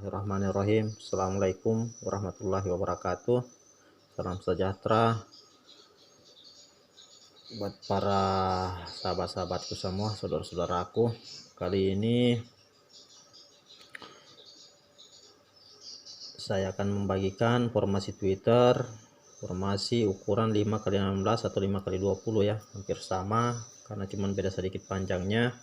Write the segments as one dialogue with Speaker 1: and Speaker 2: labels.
Speaker 1: Bismillahirrahmanirrahim. Assalamualaikum warahmatullahi wabarakatuh. Salam sejahtera buat para sahabat-sahabatku semua, saudara-saudaraku. Kali ini saya akan membagikan formasi Twitter, formasi ukuran 5x16 atau 5x20 ya, hampir sama karena cuma beda sedikit panjangnya.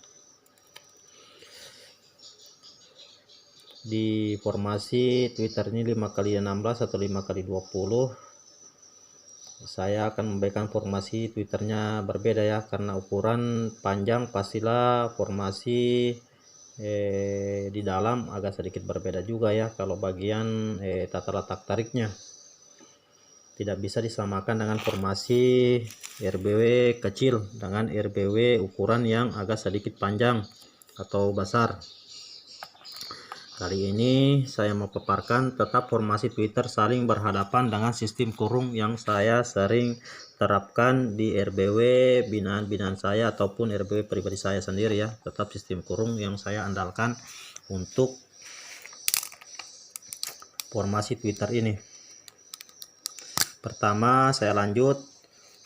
Speaker 1: Di formasi Twitter ini 5x16 atau 5x20, saya akan membagikan formasi Twitternya berbeda ya, karena ukuran panjang pastilah formasi di dalam agak sedikit berbeda juga ya. Kalau bagian tata letak tariknya tidak bisa disamakan dengan formasi RBW kecil dengan RBW ukuran yang agak sedikit panjang atau besar. Kali ini saya mau paparkan tetap formasi Twitter saling berhadapan dengan sistem kurung yang saya sering terapkan di RBW binaan-binaan saya ataupun RBW pribadi saya sendiri ya. Tetap sistem kurung yang saya andalkan untuk formasi Twitter ini. Pertama saya lanjut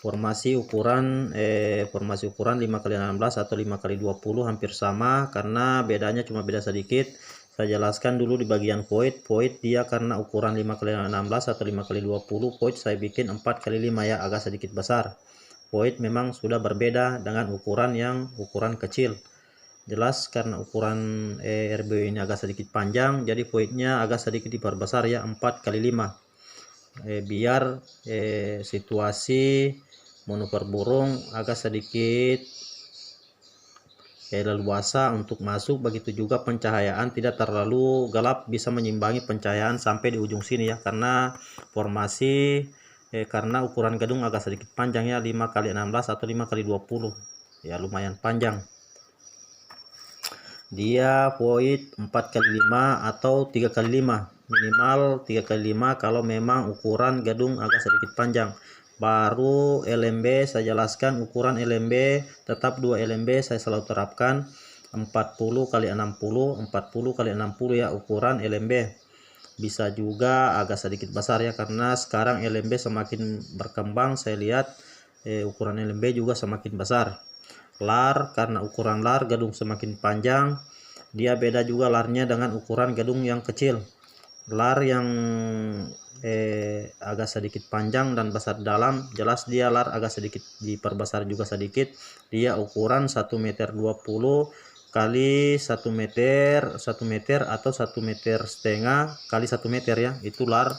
Speaker 1: formasi ukuran 5x16 atau 5x20 hampir sama karena bedanya cuma beda sedikit. Saya jelaskan dulu di bagian void dia karena ukuran 5x16 atau 5x20, void saya bikin 4x5 ya, agak sedikit besar. Void memang sudah berbeda dengan ukuran yang ukuran kecil. Jelas karena ukuran RBW ini agak sedikit panjang, jadi voidnya agak sedikit diperbesar ya, 4x5. Biar situasi manuver burung agak sedikit leluasa untuk masuk, begitu juga pencahayaan tidak terlalu gelap, bisa menyimbangi pencahayaan sampai di ujung sini ya, karena formasi karena ukuran gedung agak sedikit panjang ya, 5x16 atau 5x20 ya, lumayan panjang. Dia void 4x5 atau 3x5, minimal 3x5 kalau memang ukuran gedung agak sedikit panjang. Baru LMB saya jelaskan, ukuran LMB tetap 2 LMB saya selalu terapkan 40x60 40x60 ya, ukuran LMB. Bisa juga agak sedikit besar ya, karena sekarang LMB semakin berkembang, saya lihat ukuran LMB juga semakin besar. LAR, karena ukuran LAR gedung semakin panjang, dia beda juga LAR-nya dengan ukuran gedung yang kecil. LAR yang agak sedikit panjang dan besar dalam, jelas dia LAR agak sedikit diperbesar juga sedikit. Dia ukuran 1,20 meter kali 1 meter atau 1,5 meter kali 1 meter ya, itu LAR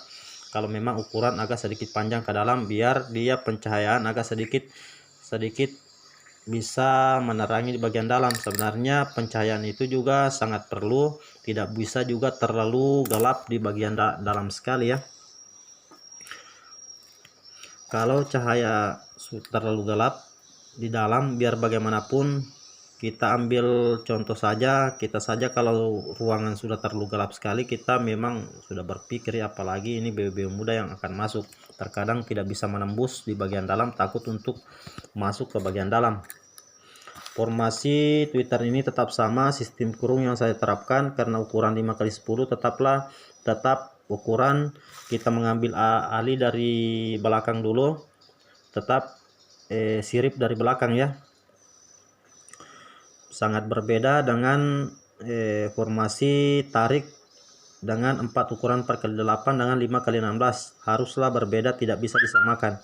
Speaker 1: kalau memang ukuran agak sedikit panjang ke dalam, biar dia pencahayaan agak sedikit bisa menerangi di bagian dalam. Sebenarnya pencahayaan itu juga sangat perlu, tidak bisa juga terlalu gelap di bagian dalam sekali ya. Kalau cahaya terlalu gelap di dalam, biar bagaimanapun kita ambil contoh saja, kita saja kalau ruangan sudah terlalu gelap sekali, kita memang sudah berpikir ya, apalagi ini bebek muda yang akan masuk, terkadang tidak bisa menembus di bagian dalam, takut untuk masuk ke bagian dalam. Formasi Twitter ini tetap sama, sistem kurung yang saya terapkan karena ukuran 5x10 tetap ukuran kita mengambil alih dari belakang dulu, tetap sirip dari belakang ya. Sangat berbeda dengan formasi tarik dengan 4 ukuran 4x8 dengan 5x16, haruslah berbeda, tidak bisa disamakan.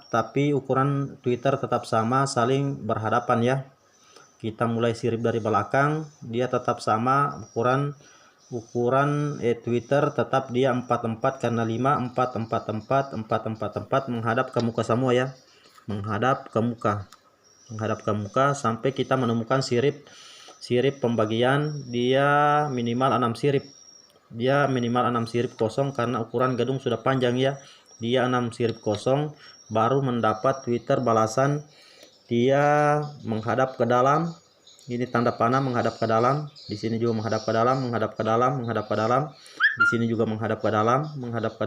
Speaker 1: Tapi ukuran Twitter tetap sama, saling berhadapan ya. Kita mulai sirip dari belakang, dia tetap sama ukuran Twitter, tetap dia 44 karena 5 4 4 4 4 4 4 menghadap ke muka semua ya, menghadap ke muka sampai kita menemukan sirip pembagian. Dia minimal 6 sirip, kosong karena ukuran gedung sudah panjang ya. Dia 6 sirip kosong baru mendapat Twitter balasan. Dia menghadap ke dalam, ini tanda panah menghadap ke dalam, di sini juga menghadap ke dalam, di sini juga menghadap ke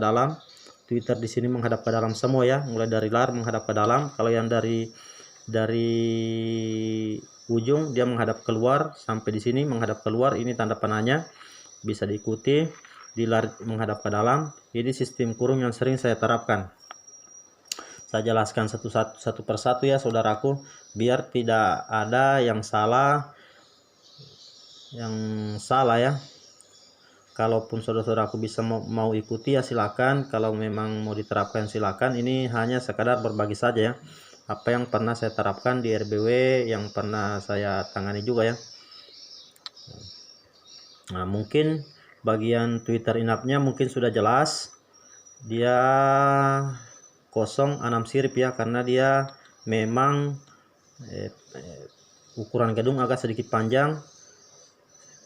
Speaker 1: dalam. Twitter di sini menghadap ke dalam semua ya, mulai dari LAR menghadap ke dalam. Kalau yang dari ujung dia menghadap keluar, sampai di sini menghadap keluar, ini tanda panahnya. bisa diikuti. Dilar menghadap ke dalam. Ini sistem kurung yang sering saya terapkan. Saya jelaskan satu persatu ya saudaraku, biar tidak ada yang salah ya. Kalaupun saudara-saudaraku bisa mau ikuti ya silakan, kalau memang mau diterapkan silakan. Ini hanya sekadar berbagi saja ya, apa yang pernah saya terapkan di RBW, yang pernah saya tangani juga ya. Nah, mungkin bagian Twitter inapnya mungkin sudah jelas, dia kosong 6 sirip ya, karena dia memang ukuran gedung agak sedikit panjang.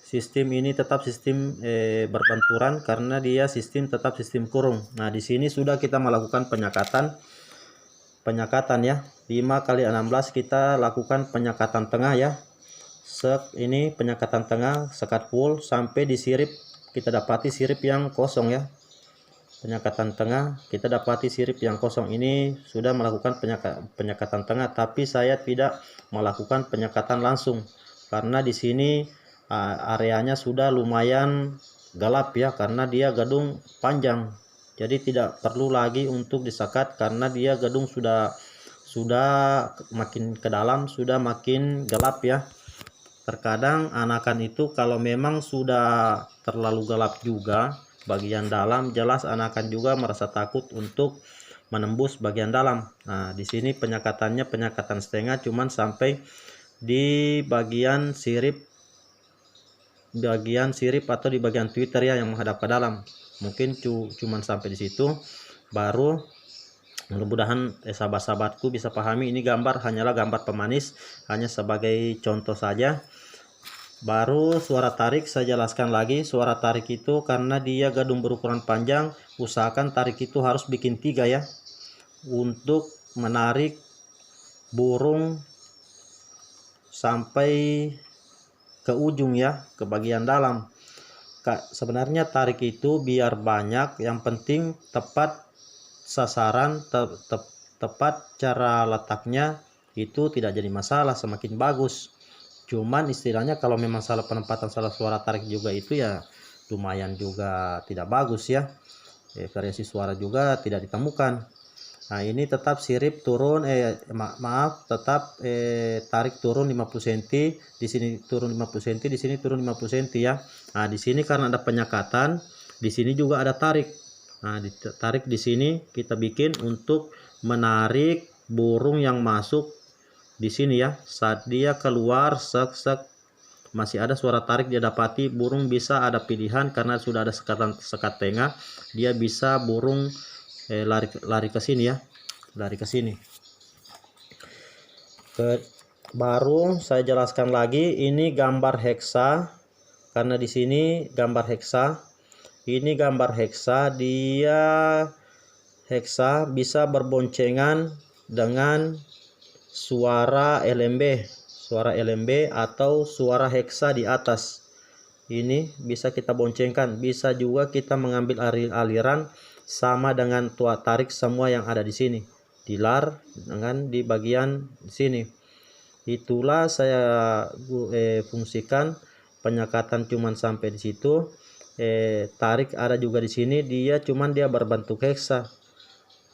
Speaker 1: Sistem ini tetap sistem berbenturan karena dia tetap sistem kurung. Nah, di sini sudah kita melakukan penyekatan ya, 5 kali 16 kita lakukan penyekatan tengah ya. Ini penyekatan tengah, sekat full sampai di sirip kita dapati sirip yang kosong ya. Penyekatan tengah kita dapati sirip yang kosong. Ini sudah melakukan penyekatan tengah, tapi saya tidak melakukan penyekatan langsung karena di sini areanya sudah lumayan gelap ya, karena dia gedung panjang. Jadi tidak perlu lagi untuk disekat karena dia gedung sudah makin ke dalam, sudah makin gelap ya. Terkadang anakan itu kalau memang sudah terlalu gelap juga bagian dalam, jelas anakan juga merasa takut untuk menembus bagian dalam. Nah, di sini penyekatannya penyekatan setengah, cuman sampai di bagian sirip atau di bagian Twitter ya yang menghadap ke dalam. Mungkin cuman sampai di situ, baru mudah-mudahan sahabat-sahabatku bisa pahami. Ini gambar hanyalah gambar pemanis, hanya sebagai contoh saja. Baru suara tarik saya jelaskan lagi. Suara tarik itu karena dia gedung berukuran panjang, usahakan tarik itu harus bikin 3 ya, untuk menarik burung sampai ke ujung ya, ke bagian dalam. Sebenarnya tarik itu biar banyak, yang penting tepat sasaran, tepat cara letaknya, itu tidak jadi masalah, semakin bagus. Cuman istilahnya kalau memang salah penempatan, salah suara tarik juga, itu ya lumayan juga tidak bagus ya. Variasi suara juga tidak ditemukan. Nah, ini tetap sirip turun, tetap tarik turun 50 cm, di sini turun 50 cm, di sini turun 50 cm ya. Nah, di sini karena ada penyekatan, di sini juga ada tarik. Nah, ditarik di sini kita bikin untuk menarik burung yang masuk di sini ya. Saat dia keluar masih ada suara tarik, dia dapati burung bisa ada pilihan karena sudah ada sekat tengah, dia bisa burung lari ke sini ya, lari ke sini. Baru saya jelaskan lagi, ini gambar heksa karena di sini gambar heksa. Ini gambar heksa, dia heksa bisa berboncengan dengan suara LMB atau suara heksa di atas. Ini bisa kita boncengkan, bisa juga kita mengambil aliran sama dengan tua tarik semua yang ada di sini, dilar dengan di bagian sini. Itulah saya fungsikan penyekatan cuman sampai di situ. Tarik ada juga di sini, dia berbentuk heksa.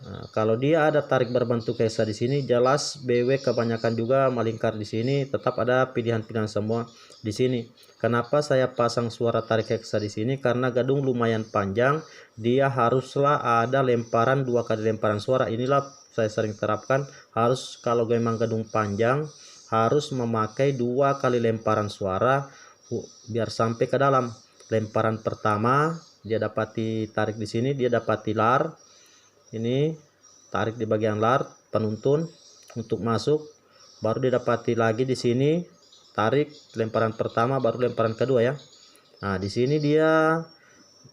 Speaker 1: Nah, kalau dia ada tarik berbentuk heksa di sini, jelas BW kebanyakan juga melingkar di sini, tetap ada pilihan-pilihan semua di sini. Kenapa saya pasang suara tarik heksa di sini? Karena gedung lumayan panjang, dia haruslah ada lemparan 2 kali lemparan suara. Inilah saya sering terapkan, harus kalau memang gedung panjang harus memakai 2 kali lemparan suara biar sampai ke dalam. Lemparan pertama dia dapati tarik di sini, dia dapati lar. Ini tarik di bagian lar penuntun untuk masuk, baru didapati lagi di sini tarik lemparan pertama, baru lemparan kedua ya. Nah, di sini dia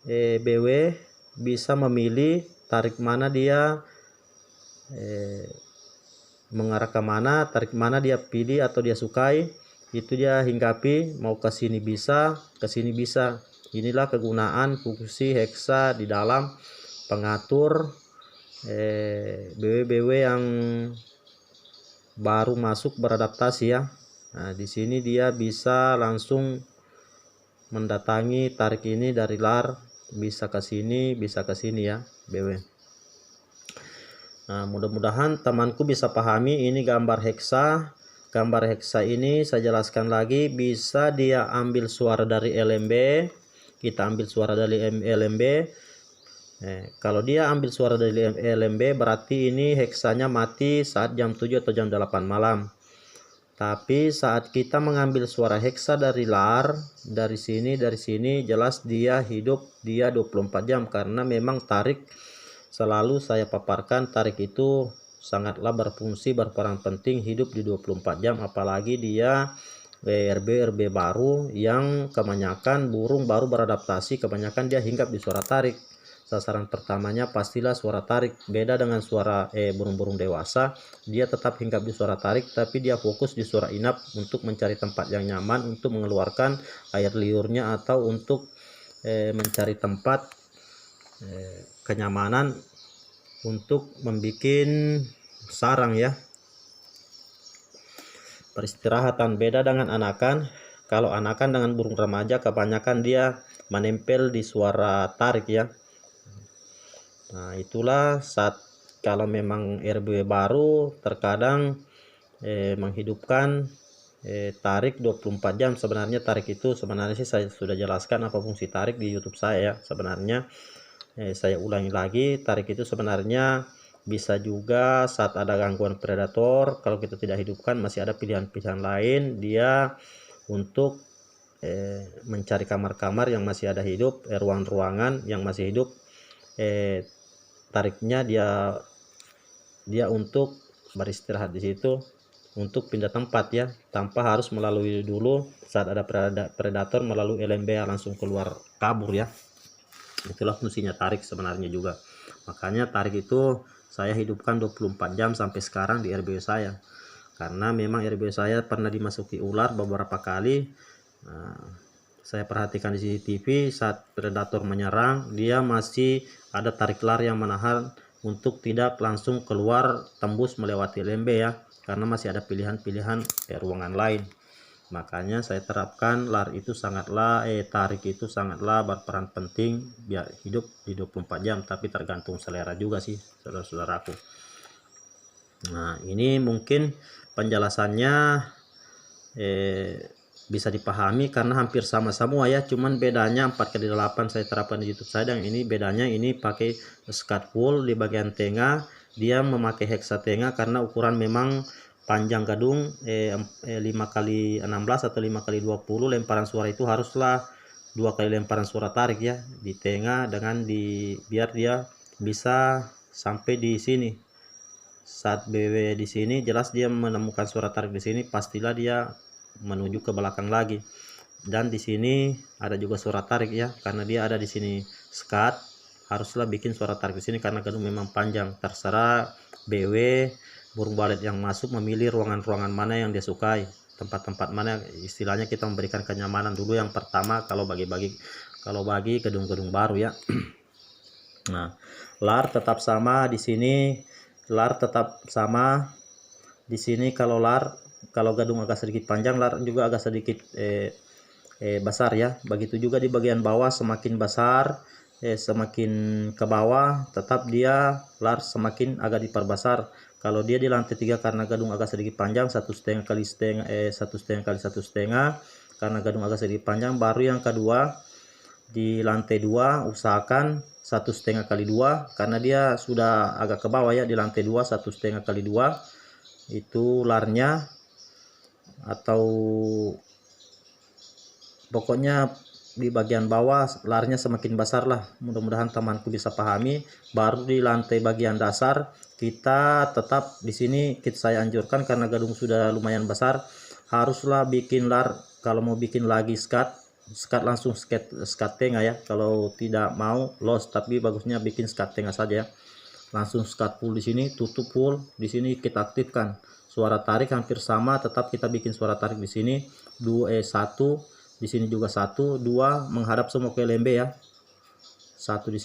Speaker 1: BW bisa memilih tarik mana dia mengarah ke mana, tarik mana dia pilih atau dia sukai, itu dia hinggapi, mau ke sini bisa, ke sini bisa. Inilah kegunaan fungsi heksa di dalam pengatur BW yang baru masuk beradaptasi ya. Nah, di sini dia bisa langsung mendatangi tarik ini dari lar, bisa ke sini ya BW. Nah, mudah-mudahan temanku bisa pahami ini gambar heksa. Gambar heksa ini saya jelaskan lagi, bisa dia ambil suara dari LMB, kita ambil suara dari LMB. Kalau dia ambil suara dari LMB berarti ini heksanya mati saat jam 7 atau jam 8 malam. Tapi saat kita mengambil suara heksa dari lar, dari sini jelas dia hidup, dia 24 jam karena memang tarik, selalu saya paparkan, tarik itu sangatlah berfungsi, berperan penting hidup di 24 jam, apalagi dia RB baru yang kebanyakan burung baru beradaptasi, kebanyakan dia hinggap di suara tarik. Sasaran pertamanya pastilah suara tarik. Beda dengan suara burung-burung dewasa, dia tetap hinggap di suara tarik, tapi dia fokus di suara inap untuk mencari tempat yang nyaman untuk mengeluarkan air liurnya atau untuk mencari tempat kenyamanan untuk membuat sarang ya, peristirahatan. Beda dengan anakan. Kalau anakan dengan burung remaja kebanyakan dia menempel di suara tarik ya. Nah, itulah saat kalau memang RBW baru terkadang menghidupkan tarik 24 jam. Sebenarnya tarik itu sebenarnya sih saya sudah jelaskan apa fungsi tarik di YouTube saya ya. Sebenarnya saya ulangi lagi, tarik itu sebenarnya bisa juga saat ada gangguan predator. Kalau kita tidak hidupkan masih ada pilihan-pilihan lain dia untuk mencari kamar-kamar yang masih ada hidup, ruang-ruangan yang masih hidup. Tariknya dia untuk beristirahat di situ, untuk pindah tempat ya, tanpa harus melalui dulu saat ada predator melalui LMB langsung keluar kabur ya. Itulah fungsinya tarik sebenarnya juga. Makanya tarik itu saya hidupkan 24 jam sampai sekarang di RBW saya, karena memang RBW saya pernah dimasuki ular beberapa kali. Saya perhatikan di CCTV saat predator menyerang, dia masih ada tarik lar yang menahan untuk tidak langsung keluar tembus melewati LMB ya, karena masih ada pilihan-pilihan ruangan lain. Makanya saya terapkan lar itu sangatlah tarik itu sangatlah berperan penting biar hidup di 24 jam, tapi tergantung selera juga sih saudara-saudaraku. Nah, ini mungkin penjelasannya bisa dipahami karena hampir sama semua ya, cuman bedanya 4x8 saya terapkan di YouTube saya, dan ini bedanya ini pakai skat full di bagian tengah, dia memakai heksa tengah karena ukuran memang panjang gadung 5x16 atau 5x20, lemparan suara itu haruslah 2 kali lemparan suara tarik ya di tengah, dengan biar dia bisa sampai di sini. Saat BW di sini jelas dia menemukan suara tarik di sini, pastilah dia menuju ke belakang lagi. Dan di sini ada juga suara tarik ya, karena dia ada di sini skat, haruslah bikin suara tarik di sini karena gadung memang panjang. Terserah BW burung walet yang masuk memilih ruangan-ruangan mana yang dia sukai, tempat-tempat mana, istilahnya kita memberikan kenyamanan dulu yang pertama kalau bagi gedung-gedung baru ya. Nah, lar tetap sama di sini, lar tetap sama di sini. Kalau gadung agak sedikit panjang, lar juga agak sedikit besar ya. Begitu juga di bagian bawah, semakin besar semakin ke bawah tetap dia lar semakin agak diperbesar. Kalau dia di lantai 3 karena gadung agak sedikit panjang, 1,5 kali 1,5 kali 1,5 karena gadung agak sedikit panjang. Baru yang kedua di lantai 2 usahakan 1,5 kali 2 karena dia sudah agak ke bawah ya. Di lantai 2 1,5 kali 2 itu larnya, atau pokoknya di bagian bawah larnya semakin besar lah. Mudah-mudahan temanku bisa pahami. Baru di lantai bagian dasar kita tetap di sini saya anjurkan karena gadung sudah lumayan besar, haruslah bikin lar. Kalau mau bikin lagi skat langsung skat tengah ya. Kalau tidak mau los, tapi bagusnya bikin skat tengah saja ya. Langsung skat full di sini, tutup full di sini, kita aktifkan suara tarik hampir sama, tetap kita bikin suara tarik di sini 1, di sini juga 1, 2 menghadap semua ke LMB ya. 1 di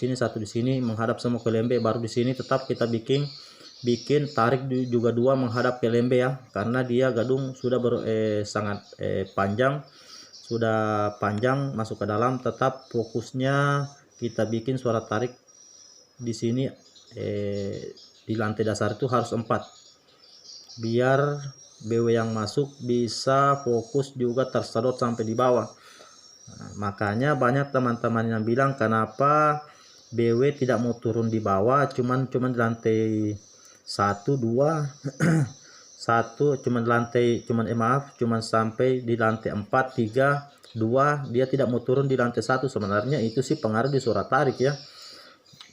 Speaker 1: sini menghadap semua ke LMB. Baru di sini tetap kita bikin tarik juga 2 menghadap ke LMB ya, karena dia gadung sudah sangat panjang, sudah panjang masuk ke dalam, tetap fokusnya kita bikin suara tarik di sini di lantai dasar itu harus 4, biar BW yang masuk bisa fokus juga tersedot sampai di bawah. Nah, makanya banyak teman-teman yang bilang kenapa BW tidak mau turun di bawah, cuman di lantai 1 2 satu cuman lantai cuman sampai di lantai 4 3 2, dia tidak mau turun di lantai 1. Sebenarnya itu sih pengaruh di suara tarik ya,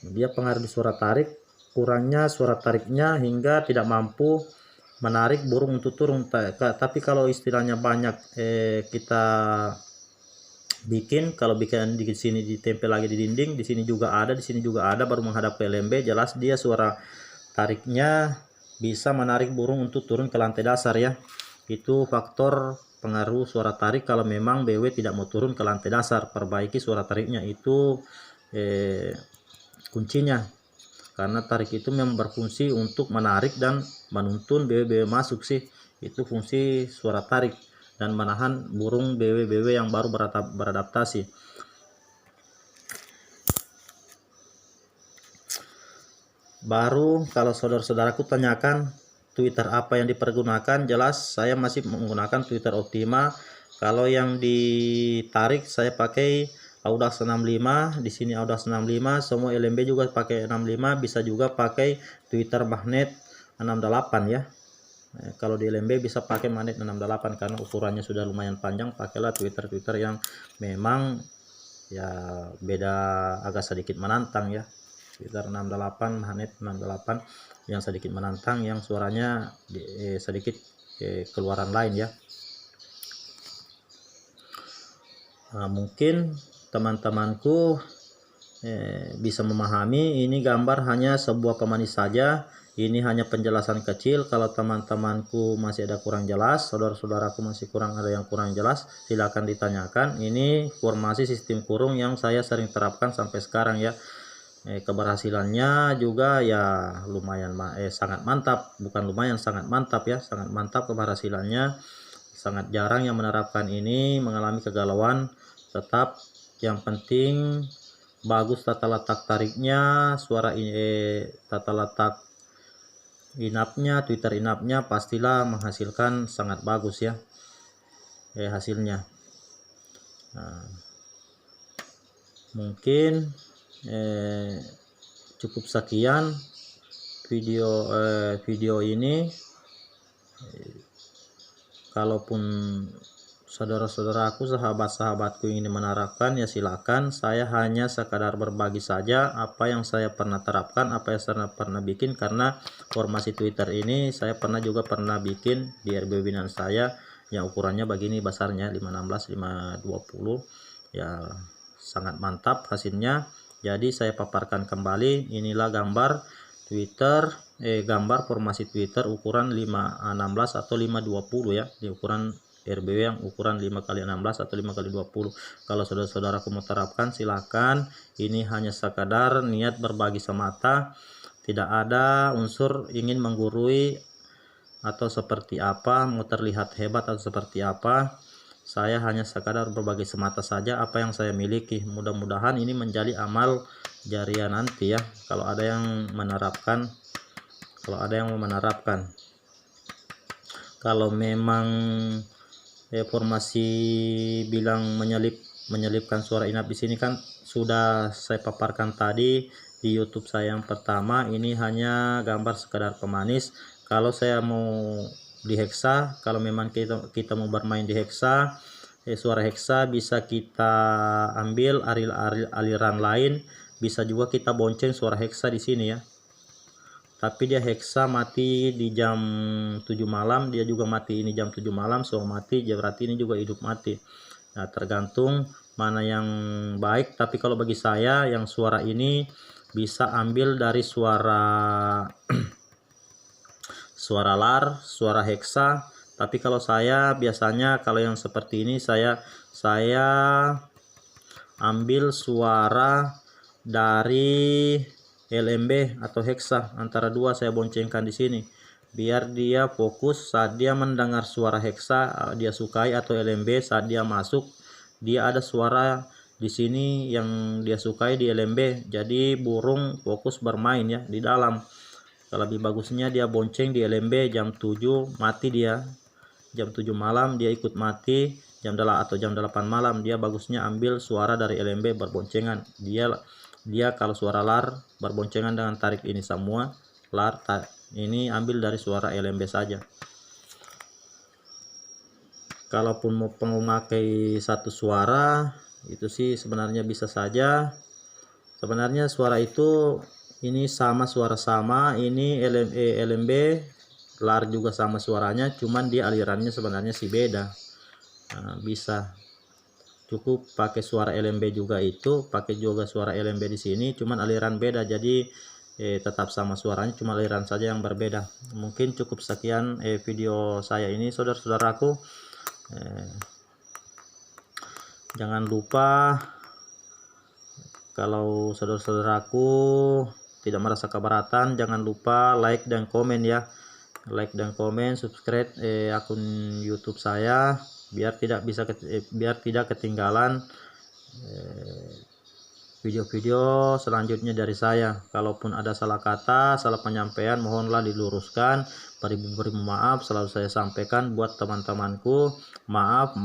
Speaker 1: dia pengaruh di suara tarik, kurangnya suara tariknya hingga tidak mampu menarik burung untuk turun. Tapi kalau istilahnya banyak kita bikin, kalau bikin di sini ditempel lagi di dinding, di sini juga ada, di sini juga ada, baru menghadap ke LMB, jelas dia suara tariknya bisa menarik burung untuk turun ke lantai dasar ya. Itu faktor pengaruh suara tarik kalau memang BW tidak mau turun ke lantai dasar. Perbaiki suara tariknya, itu kuncinya, karena tarik itu memang berfungsi untuk menarik dan menuntun BW masuk sih. Itu fungsi suara tarik dan menahan burung BW yang baru beradaptasi. Baru kalau saudara-saudaraku tanyakan Twitter apa yang dipergunakan, jelas saya masih menggunakan Twitter Optima. Kalau yang ditarik saya pakai Audax 65, di sini Audax 65, semua LMB juga pakai 65, bisa juga pakai Twitter magnet 68 ya. Kalau di LMB bisa pakai magnet 68 karena ukurannya sudah lumayan panjang, pakailah Twitter yang memang ya beda, agak sedikit menantang ya. Twitter 68, magnet 68 yang sedikit menantang, yang suaranya sedikit keluaran lain ya. Nah, mungkin teman-temanku bisa memahami, ini gambar hanya sebuah pemanis saja, ini hanya penjelasan kecil. Kalau teman-temanku masih ada kurang jelas, saudara-saudaraku masih ada yang kurang jelas, silakan ditanyakan. Ini formasi sistem kurung yang saya sering terapkan sampai sekarang ya. Keberhasilannya juga ya lumayan sangat mantap, bukan lumayan, sangat mantap ya, sangat mantap keberhasilannya. Sangat jarang yang menerapkan ini mengalami kegalauan. Tetap yang penting bagus tata letak tariknya, suara tata letak inapnya, Twitter inapnya pastilah menghasilkan sangat bagus ya hasilnya. Nah, mungkin cukup sekian video ini. Kalaupun saudara-saudaraku, sahabat-sahabatku ingin menerapkan ya silakan. Saya hanya sekadar berbagi saja apa yang saya pernah terapkan, apa yang saya pernah bikin, karena formasi Twitter ini saya juga pernah bikin di RB Binan saya yang ukurannya begini besarnya 516 520 ya, sangat mantap hasilnya. Jadi saya paparkan kembali, inilah gambar Twitter gambar formasi Twitter ukuran 516 atau 520 ya, di ukuran RBW yang ukuran 5x16 atau 5x20. Kalau saudara-saudaraku mau terapkan silakan. Ini hanya sekadar niat berbagi semata, tidak ada unsur ingin menggurui atau seperti apa, mau terlihat hebat atau seperti apa. Saya hanya sekadar berbagi semata saja apa yang saya miliki. Mudah-mudahan ini menjadi amal jariah nanti ya, kalau ada yang menerapkan. Kalau memang formasi bilang menyelipkan suara inap di sini kan sudah saya paparkan tadi di YouTube saya yang pertama. Ini hanya gambar sekadar pemanis. Kalau saya mau di hexa, kalau memang kita mau bermain di hexa, suara hexa bisa kita ambil aliran lain, bisa juga kita bonceng suara hexa di sini ya. Tapi dia hexa mati di jam 7 malam, dia juga mati ini jam 7 malam, so mati, berarti ini juga hidup mati. Nah, tergantung mana yang baik. Tapi kalau bagi saya yang suara ini bisa ambil dari suara suara lar, suara hexa. Tapi kalau saya biasanya kalau yang seperti ini saya ambil suara dari LMB atau hexa, antara dua saya boncengkan di sini biar dia fokus saat dia mendengar suara hexa dia sukai, atau LMB saat dia masuk dia ada suara di sini yang dia sukai di LMB, jadi burung fokus bermain ya di dalam. Lebih bagusnya dia bonceng di LMB jam 7 mati dia, jam 7 malam dia ikut mati, jam 8 atau jam 8 malam dia bagusnya ambil suara dari LMB berboncengan. Dia kalau suara lar berboncengan dengan tarik ini semua lar, ini ambil dari suara LMB saja. Kalaupun mau memakai satu suara itu sih sebenarnya bisa saja. Sebenarnya suara itu ini sama, suara sama, ini LMB lar juga sama suaranya, cuman dia alirannya sebenarnya sih beda. Nah, bisa cukup pakai suara LMB juga, itu pakai juga suara LMB di sini, cuman aliran beda, jadi tetap sama suaranya, cuma aliran saja yang berbeda. Mungkin cukup sekian video saya ini, saudara-saudaraku. Jangan lupa kalau saudara-saudaraku tidak merasa keberatan, jangan lupa like dan komen ya, like dan komen, subscribe akun YouTube saya biar tidak ketinggalan video-video selanjutnya dari saya. Kalaupun ada salah kata, salah penyampaian, mohonlah diluruskan. Beribu-beribu maaf selalu saya sampaikan buat teman-temanku. Maaf,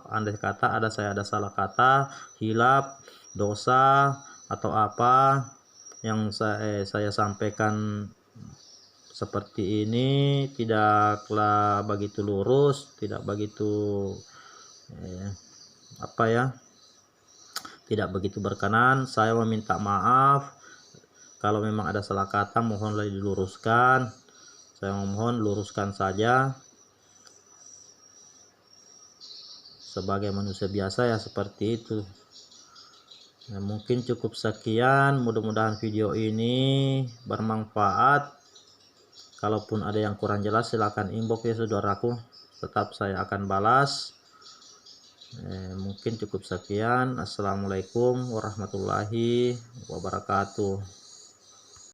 Speaker 1: andai kata saya ada salah kata, hilap, dosa atau apa yang saya sampaikan seperti ini tidaklah begitu lurus, tidak begitu tidak begitu berkenan. Saya meminta maaf. Kalau memang ada salah kata, mohonlah diluruskan. Saya mohon luruskan saja. Sebagai manusia biasa ya seperti itu. Nah, mungkin cukup sekian. Mudah-mudahan video ini bermanfaat. Kalaupun ada yang kurang jelas silahkan inbox ya saudaraku. Tetap saya akan balas. Mungkin cukup sekian. Assalamualaikum warahmatullahi wabarakatuh.